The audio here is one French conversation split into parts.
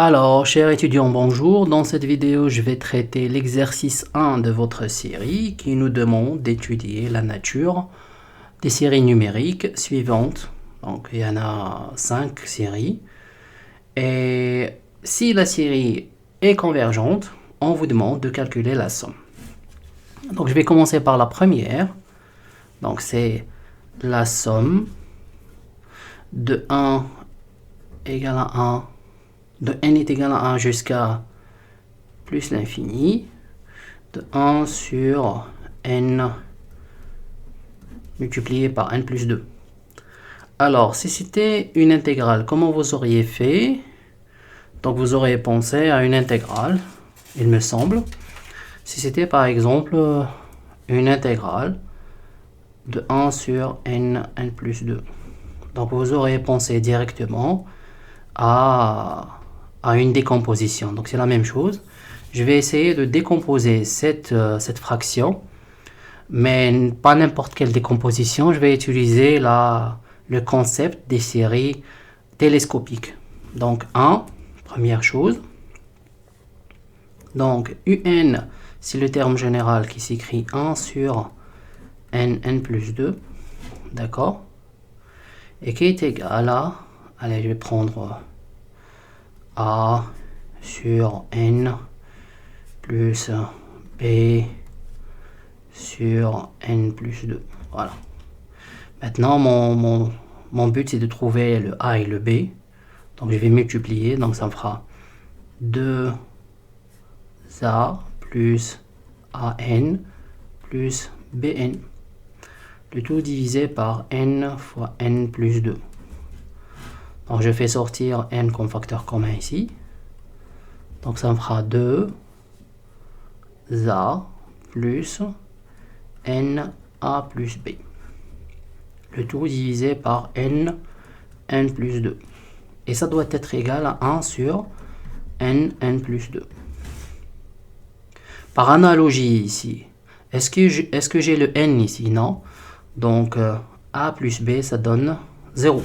Alors, chers étudiants, bonjour. Dans cette vidéo, je vais traiter l'exercice 1 de votre série qui nous demande d'étudier la nature des séries numériques suivantes. Donc, il y en a 5 séries. Et si la série est convergente, on vous demande de calculer la somme. Donc, je vais commencer par la première. Donc, c'est la somme de 1 égale à 1. De n est égal à 1 jusqu'à plus l'infini, de 1 sur n multiplié par n plus 2. Alors, si c'était une intégrale, comment vous auriez fait? Donc, vous auriez pensé à une intégrale, il me semble. Si c'était par exemple une intégrale de 1 sur n plus 2. Donc, vous auriez pensé directement à une décomposition. Donc c'est la même chose. Je vais essayer de décomposer cette fraction, mais pas n'importe quelle décomposition. Je vais utiliser le concept des séries télescopiques. Donc 1, première chose. Donc un, c'est le terme général qui s'écrit 1 sur n plus 2. D'accord? Et qui est égal à, allez, je vais prendre A sur n plus B sur n plus 2. Voilà. Maintenant, mon but, c'est de trouver le A et le B. Donc, je vais multiplier. Donc, ça me fera 2A plus AN plus BN. Le tout divisé par n fois n plus 2. Donc, je fais sortir n comme facteur commun ici. Donc, ça me fera 2A plus NA plus B. Le tout divisé par n plus 2. Et ça doit être égal à 1 sur n plus 2. Par analogie ici, est-ce que j'ai le n ici? Non. Donc, A plus B, ça donne 0.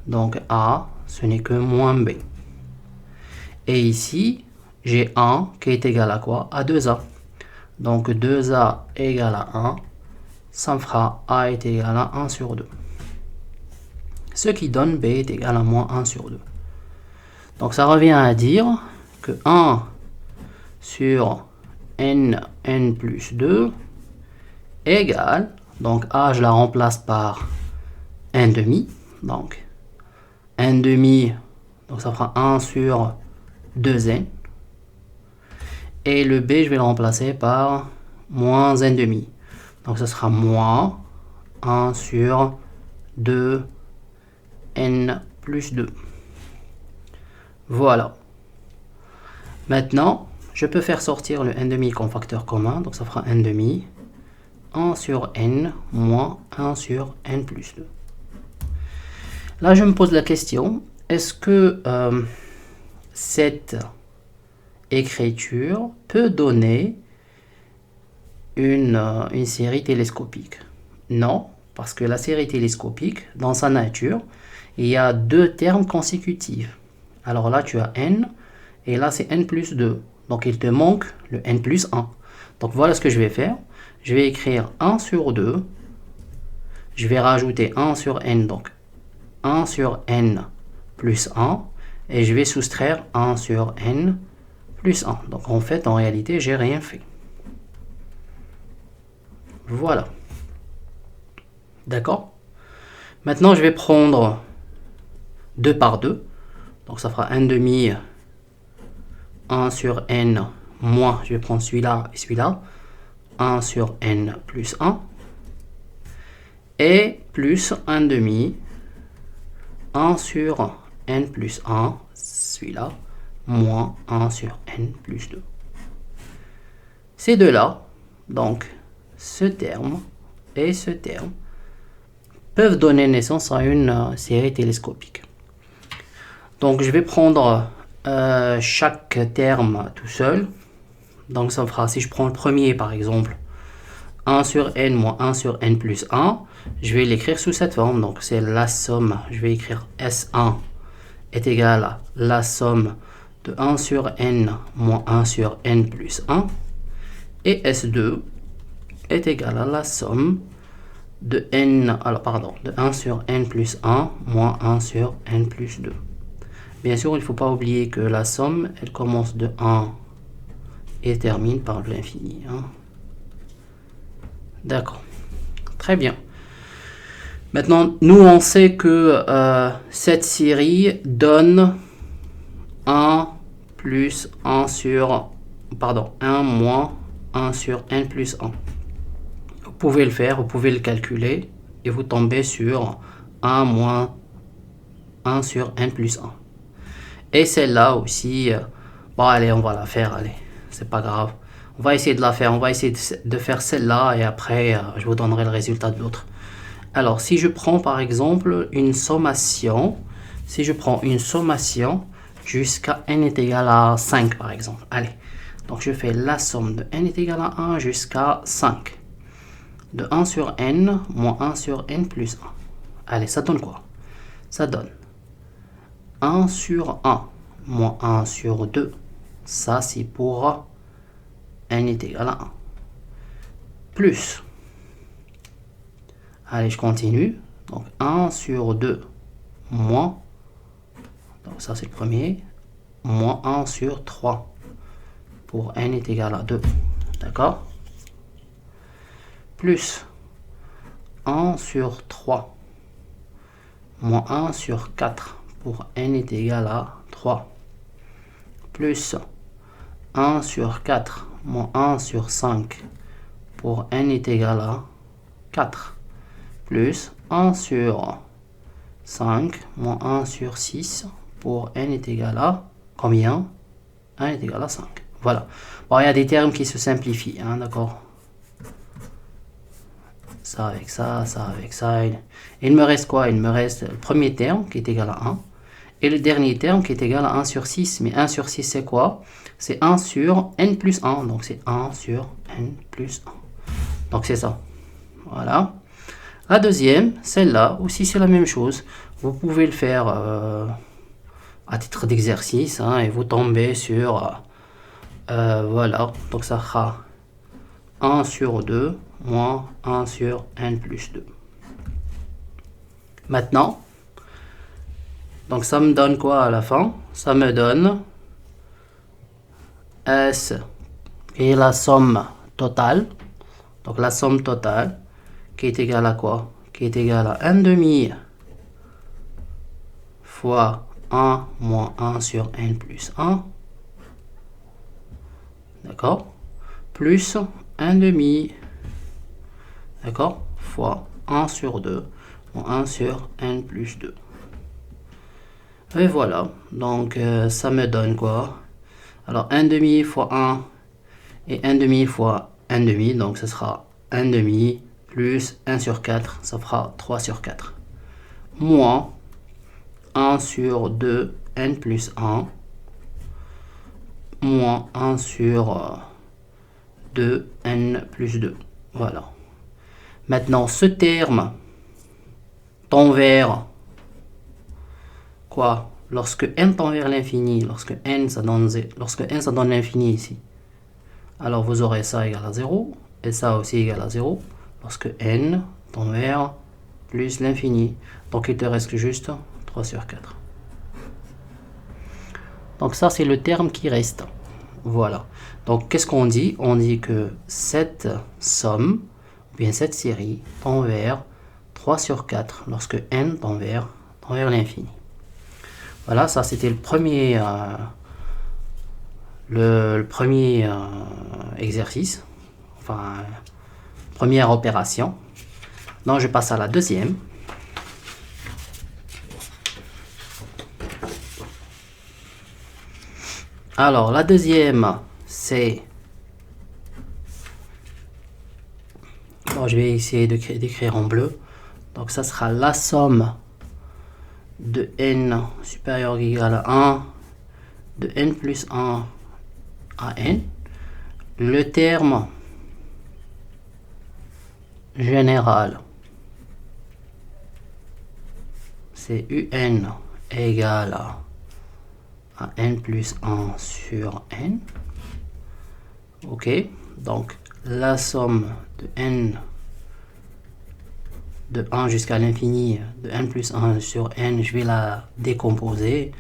Donc A, ce n'est que moins B. Et ici, j'ai 1 qui est égal à quoi? À 2A. Donc 2A égale à 1, ça me fera A est égal à 1 sur 2. Ce qui donne B est égal à moins 1 sur 2. Donc ça revient à dire que 1 sur n plus 2 égale, donc A je la remplace par 1 demi, donc 1 demi, donc ça fera 1 sur 2n. Et le b, je vais le remplacer par moins 1 demi. Donc ça sera moins 1 sur 2n plus 2. Voilà. Maintenant, je peux faire sortir le 1 demi comme facteur commun. Donc ça fera 1 demi. 1 sur n moins 1 sur n plus 2. Là, je me pose la question, est-ce que cette écriture peut donner une série télescopique? Non, parce que la série télescopique, dans sa nature, il y a deux termes consécutifs. Alors là, tu as n, et là, c'est n plus 2. Donc, il te manque le n plus 1. Donc, voilà ce que je vais faire. Je vais écrire 1 sur 2. Je vais rajouter 1 sur n, donc 1 sur n plus 1, et je vais soustraire 1 sur n plus 1. Donc en fait, en réalité, j'ai rien fait. Voilà. D'accord? Maintenant, je vais prendre 2 par 2. Donc ça fera 1 demi 1 sur n moins, je vais prendre celui-là et celui-là, 1 sur n plus 1, et plus 1 demi 1 sur n plus 1, celui-là, moins 1 sur n plus 2. Ces deux-là, donc ce terme et ce terme, peuvent donner naissance à une série télescopique. Donc je vais prendre chaque terme tout seul. Donc ça me fera, si je prends le premier par exemple, 1 sur n moins 1 sur n plus 1, je vais l'écrire sous cette forme. Donc c'est la somme, je vais écrire S1 est égal à la somme de 1 sur n moins 1 sur n plus 1. Et S2 est égal à la somme de n, alors pardon, de 1 sur n plus 1 moins 1 sur n plus 2. Bien sûr, il ne faut pas oublier que la somme, elle commence de 1 et termine par l'infini. Hein. D'accord. Très bien. Maintenant, nous, on sait que cette série donne 1 plus 1 sur... Pardon, 1 moins 1 sur n plus 1. Vous pouvez le faire, vous pouvez le calculer et vous tombez sur 1 moins 1 sur n plus 1. Et celle-là aussi, bon allez, on va la faire, allez, c'est pas grave. On va essayer de la faire, on va essayer de faire celle-là et après je vous donnerai le résultat de l'autre. Alors si je prends par exemple une sommation, si je prends une sommation jusqu'à n est égal à 5 par exemple, allez. Donc je fais la somme de n est égal à 1 jusqu'à 5. De 1 sur n moins 1 sur n plus 1. Allez, ça donne quoi? Ça donne 1 sur 1 moins 1 sur 2. Ça, c'est pour n est égal à 1. Plus. Allez, je continue. Donc 1 sur 2 moins. Donc ça, c'est le premier. Moins 1 sur 3. Pour n est égal à 2. D'accord? Plus 1 sur 3. Moins 1 sur 4. Pour n est égal à 3. Plus 1 sur 4 moins 1 sur 5 pour n est égal à 4. Plus 1 sur 5 moins 1 sur 6 pour n est égal à combien? n est égal à 5. Voilà. Bon, il y a des termes qui se simplifient, hein, d'accord? Ça avec ça, ça avec ça. Il me reste quoi? Il me reste le premier terme qui est égal à 1. Et le dernier terme qui est égal à 1 sur 6. Mais 1 sur 6, c'est quoi? C'est 1 sur n plus 1. Donc, c'est 1 sur n plus 1. Donc, c'est ça. Voilà. La deuxième, celle-là, aussi, c'est la même chose. Vous pouvez le faire à titre d'exercice. Hein, et vous tombez sur... voilà. Donc, ça sera 1 sur 2 moins 1 sur n plus 2. Maintenant... Donc ça me donne quoi à la fin? Ça me donne S qui est la somme totale. Donc la somme totale qui est égale à quoi? Qui est égale à 1 demi fois 1 moins 1 sur n plus 1. D'accord? Plus 1 demi. D'accord? Fois 1 sur 2 moins 1 sur n plus 2. Et voilà, donc ça me donne quoi? Alors 1 demi fois 1 et 1 demi fois 1 demi, donc ce sera 1 demi plus 1 sur 4, ça fera 3 sur 4. Moins 1 sur 2 n plus 1, moins 1 sur 2 n plus 2. Voilà. Maintenant, ce terme tend vers... quoi? Lorsque n tend vers l'infini, lorsque n ça donne l'infini ici, alors vous aurez ça égal à 0 et ça aussi égal à 0 lorsque n tend vers plus l'infini. Donc il te reste juste 3 sur 4. Donc ça c'est le terme qui reste. Voilà. Donc qu'est-ce qu'on dit? On dit que cette somme, ou bien cette série, tend vers 3 sur 4 lorsque n tend vers l'infini. Voilà, ça c'était le premier exercice, enfin première opération. Donc je passe à la deuxième. Alors la deuxième, c'est... Bon, je vais essayer d'écrire en bleu. Donc ça sera la somme de n supérieur ou égal à 1 de n plus 1 à n. Le terme général, c'est un égale à n plus 1 sur n. Ok, donc la somme de n de 1 jusqu'à l'infini de n plus 1 sur n, je vais la décomposer.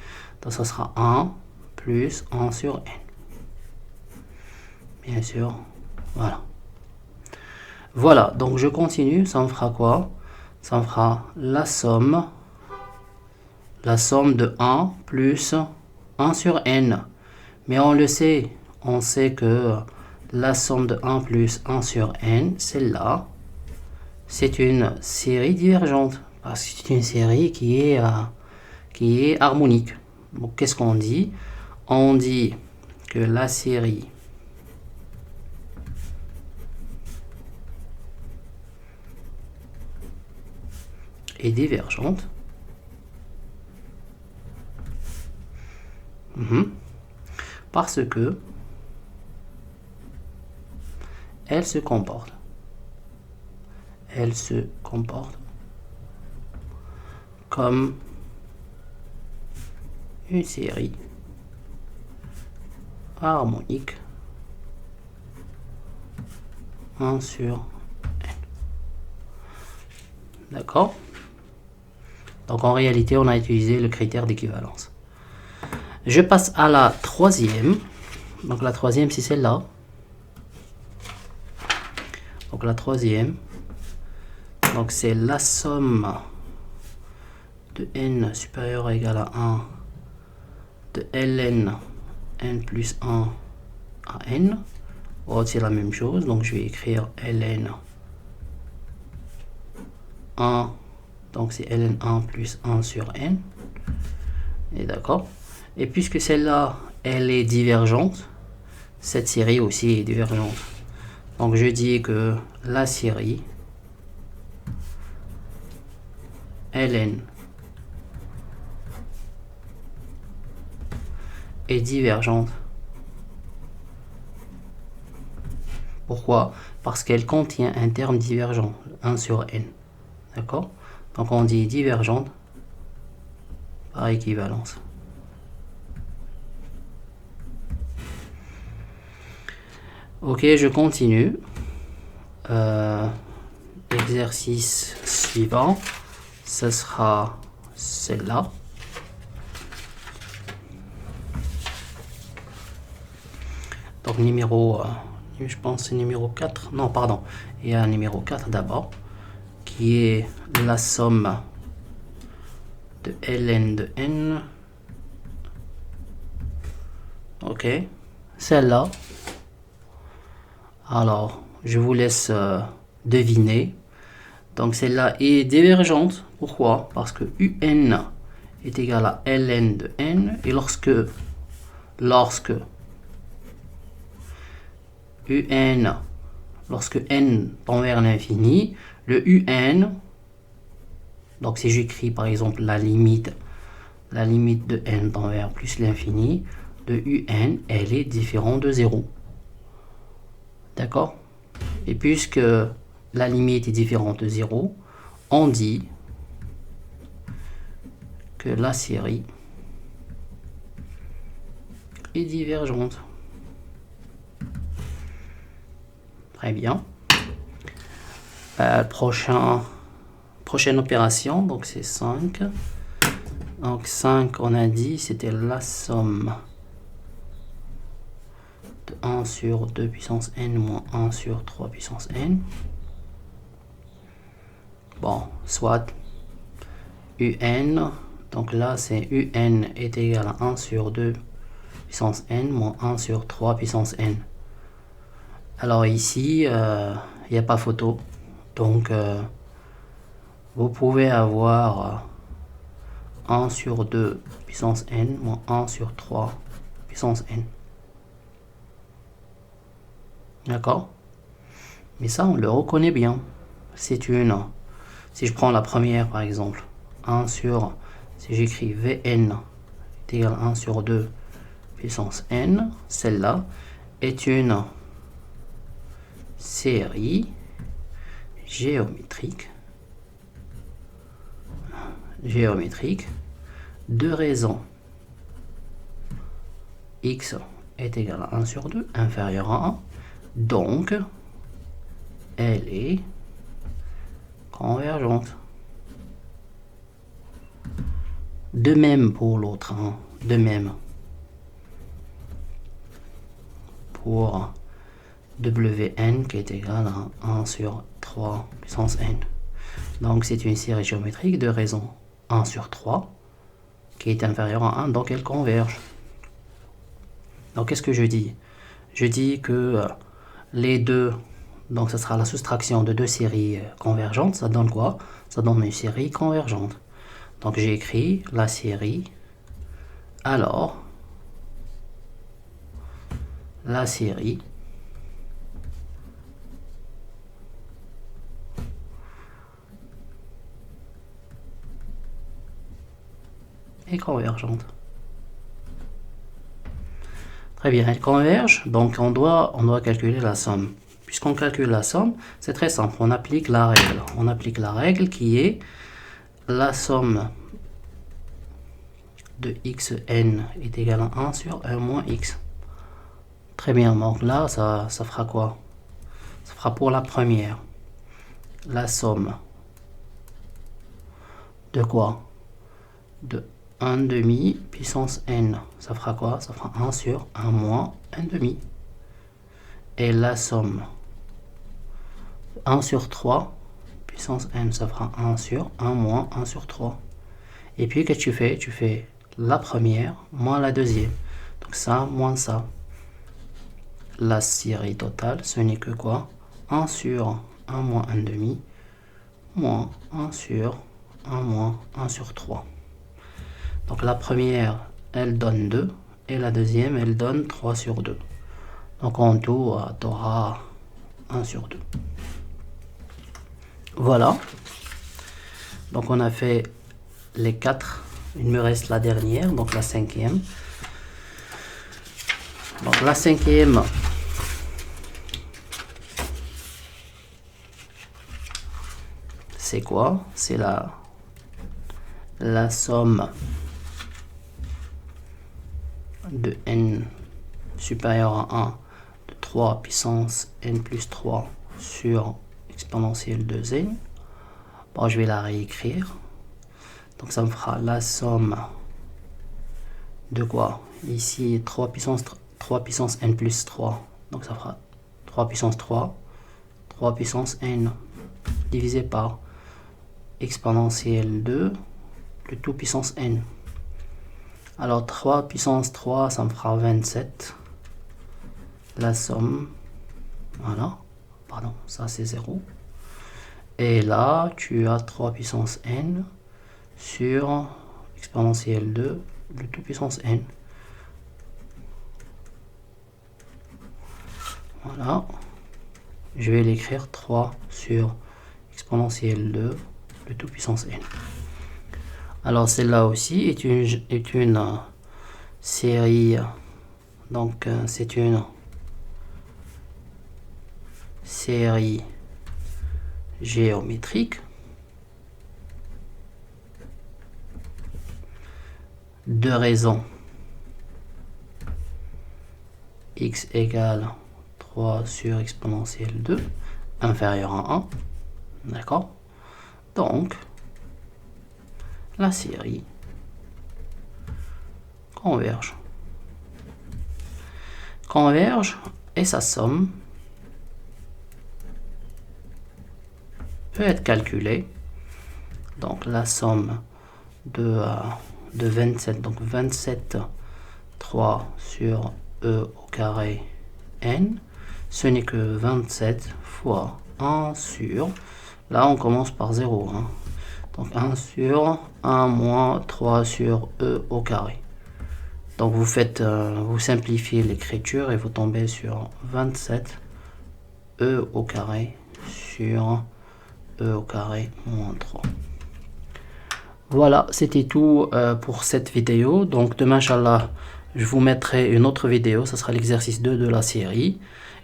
Donc ça sera 1 plus 1 sur n. Bien sûr, voilà. Voilà, donc je continue, ça me fera quoi? Ça me fera la somme de 1 plus 1 sur n. Mais on le sait, on sait que la somme de 1 plus 1 sur n, celle-là, c'est une série divergente. Parce que c'est une série qui est harmonique. Donc qu'est-ce qu'on dit? On dit que la série est divergente. Parce que elle se comporte comme une série harmonique 1 sur n. D'accord? Donc en réalité, on a utilisé le critère d'équivalence. Je passe à la troisième. Donc la troisième, c'est celle-là. Donc la troisième, donc c'est la somme de n supérieur ou égal à 1 de ln n plus 1 à n. Oh, c'est la même chose, donc je vais écrire ln 1, donc c'est ln 1 plus 1 sur n. Et d'accord. Et puisque celle-là, elle est divergente, cette série aussi est divergente. Donc je dis que la série ln est divergente. Pourquoi? Parce qu'elle contient un terme divergent, 1 sur n. D'accord? Donc on dit divergente par équivalence. Ok, je continue. Exercice suivant, ce sera celle-là. Donc numéro, je pense c'est numéro 4. Non, pardon. Il y a un numéro 4 d'abord, qui est la somme de ln de n. Ok, celle-là. Alors, je vous laisse deviner. Donc celle-là est divergente. Pourquoi? Parce que un est égal à ln de n. Et lorsque n tend vers l'infini, le un, donc si j'écris par exemple la limite de n tend vers plus l'infini, le un, elle est différente de 0. D'accord? Et puisque la limite est différente de 0, on dit que la série est divergente. Très bien. Prochaine opération, donc c'est 5. Donc 5, on a dit, c'était la somme de 1 sur 2 puissance n moins 1 sur 3 puissance n. Bon, soit un, donc là c'est un est égal à 1 sur 2 puissance n moins 1 sur 3 puissance n. Alors ici, il n'y a pas photo, donc vous pouvez avoir 1 sur 2 puissance n moins 1 sur 3 puissance n. D'accord? Mais ça, on le reconnaît bien. C'est une. Si je prends la première, par exemple, 1 sur, si j'écris Vn est égal à 1 sur 2 puissance n, celle-là est une série géométrique de raisons x est égal à 1 sur 2, inférieur à 1. Donc, elle est convergente. De même pour l'autre, hein. De même pour Wn qui est égal à 1 sur 3 puissance n. Donc c'est une série géométrique de raison 1 sur 3 qui est inférieure à 1, donc elle converge. Donc qu'est-ce que je dis? Je dis que les deux, donc ce sera la soustraction de deux séries convergentes, ça donne quoi? Ça donne une série convergente. Donc j'ai écrit la série, alors la série est convergente. Très bien, elle converge, donc on doit calculer la somme. Puisqu'on calcule la somme, c'est très simple, on applique la règle. On applique la règle qui est la somme de xn est égale à 1 sur 1 moins x. Très bien, donc là, ça fera quoi? Ça fera pour la première, la somme de quoi? De 1 demi puissance n. Ça fera quoi? Ça fera 1 sur 1 moins 1 demi. Et la somme 1 sur 3 puissance n, ça fera 1 sur 1 moins 1 sur 3. Et puis, qu'est-ce que tu fais? Tu fais la première moins la deuxième. Donc ça moins ça. La série totale, ce n'est que quoi? 1 sur 1 moins 1 demi moins 1 sur 1 moins 1 sur 3. Donc la première, elle donne 2 et la deuxième, elle donne 3 sur 2. Donc en tout, tu auras 1 sur 2. Voilà. Donc on a fait les 4. Il me reste la dernière, donc la cinquième. Donc la cinquième, c'est quoi? C'est la somme de n supérieur à 1 de 3 puissance n plus 3 sur exponentielle de n. Bon, je vais la réécrire. Donc ça me fera la somme de quoi? Ici 3 puissance n plus 3. Donc ça fera 3 puissance 3, 3 puissance n divisé par exponentielle de le tout puissance n. Alors 3 puissance 3, ça me fera 27. La somme, voilà, pardon, ça c'est 0. Et là, tu as 3 puissance n sur exponentielle de le tout puissance n. Voilà. Je vais l'écrire 3 sur exponentielle de le tout puissance n. Alors celle-là aussi est une série, donc c'est une série géométrique de raison x égale 3 sur exponentielle 2 inférieur à 1. D'accord? Donc, la série converge. Converge et sa somme peut être calculée. Donc, la somme de 27, donc 27, 3 sur e au carré n, ce n'est que 27 fois 1 sur, là on commence par 0, hein. Donc 1 sur 1 moins 3 sur e au carré. Donc vous simplifiez l'écriture et vous tombez sur 27 e au carré sur e au carré moins 3. Voilà, c'était tout pour cette vidéo. Donc demain, Inch'Allah, je vous mettrai une autre vidéo. Ce sera l'exercice 2 de la série.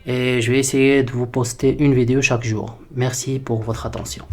Et je vais essayer de vous poster une vidéo chaque jour. Merci pour votre attention.